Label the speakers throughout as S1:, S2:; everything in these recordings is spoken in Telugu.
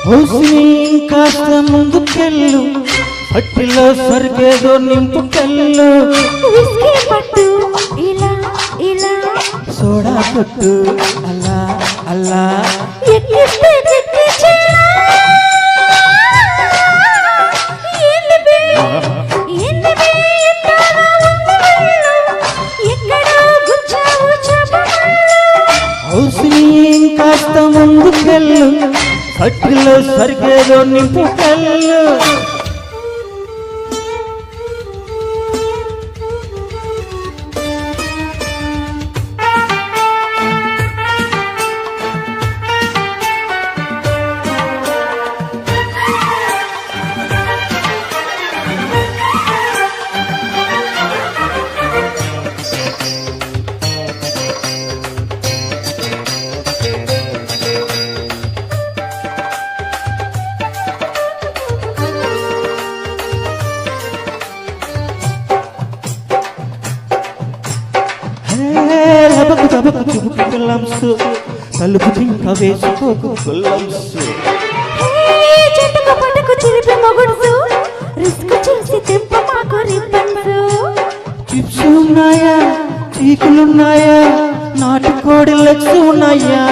S1: కాస్త ముందుకెళ్ళు పట్టిలో సరిగేదో నింపుకెళ్ళు
S2: పట్టు ఇలా ఇలా
S1: సోడా కొట్టు అలా అలా కాస్త ముందుకెళ్ళు పట్టిలో సరిగేదో నింపుకెళ్ళు తలుపు చింక వేసుకోకు
S2: చెట్టుకు పట్టుకు చిలిపి మొగుడుసు రిస్క్ చేసి తెంప మాకు రిబ్బన్సు
S1: చిప్స్ ఉన్నాయా చీకులున్నాయా నాటుకోడి లెగ్స్ ఉన్నాయా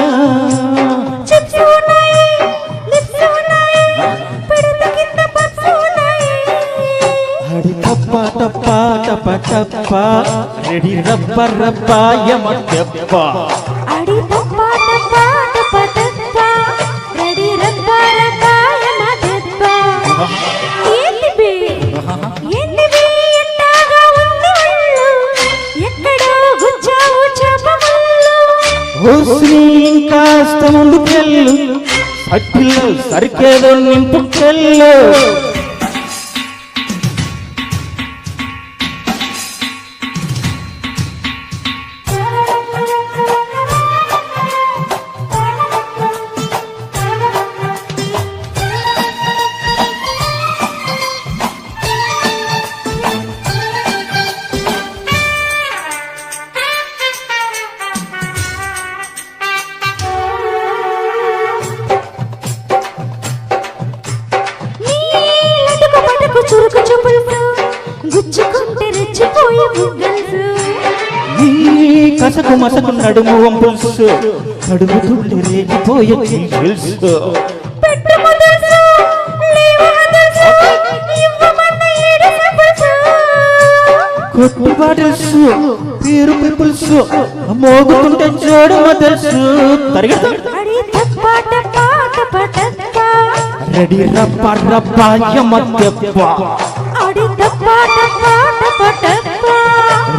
S2: చిప్స్ ఉన్నాయి లిప్స్ ఉన్నాయి పిడత కింద పప్స్ ఉన్నాయి
S1: అడి తప్ప తప్ప తప్ప తప్ప రెడీ రబ్బ రబ్బ యమ తెప్ప
S2: అడి తప్ప తప్ప తప్ప తప్ప రెడీ రబ్బ రబ్బ యమ తెప్ప ఏంటివి ఎట్టాగా ఉంది ఒళ్ళు ఎక్కడో గుచ్చావు చేపముళ్ళు
S1: కాస్త ముందుకెళ్ళు పట్టిలో సరికేదో నింపుకెళ్ళు
S2: చురుకు చూపులతో గుచ్చుకుంటే రెచ్చిపోయే బుగ్గల్సు
S1: నీ కసకు మసకు నడుము వంపుల్సు నడుముతుంటే రేగిపోయే చీల్సు
S2: పెట్టు మొదల్సు లేవు హదల్సు ఇవ్వమన్న ఏడు సబ్బల్సు
S1: కొట్టు బాటల్సు పేరు పిపుల్సు మోగుతుంటే జోడు మొదల్సు తరిగెడు
S2: అడి తప్ప తప్ప తప్ప తప్ప
S1: రెడీ రప్ప రప్ప యమ తెప్ప
S2: అడి తప్ప తప్ప తప్ప తప్ప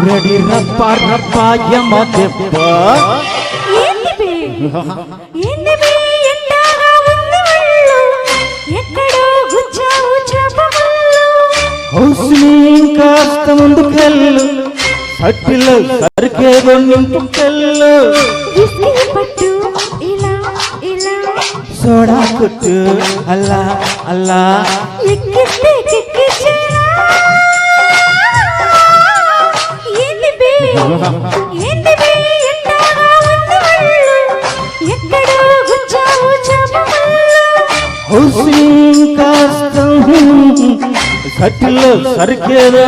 S1: రెడీ రప్ప రప్ప యమ తెప్ప
S2: ఏంటివి ఎట్టాగా ఉంది ఒళ్ళు ఎక్కడో గుచ్చావు చేపముళ్ళు
S1: కాస్త ముందుకెళ్ళు పట్టిలో సరికేదో నింపుకెళ్ళు
S2: పట్టు ఇలా ఇలా
S1: సోడా కొట్టు అలా అలా
S2: ఎక్కిస్తే కిక్కిచ్చేనా ఏంటివి ఎట్టాగా ఉంది ఒళ్ళు ఎక్కడో గుచ్చావు చేపముళ్ళు
S1: కాస్త పట్టిలో సరికేదో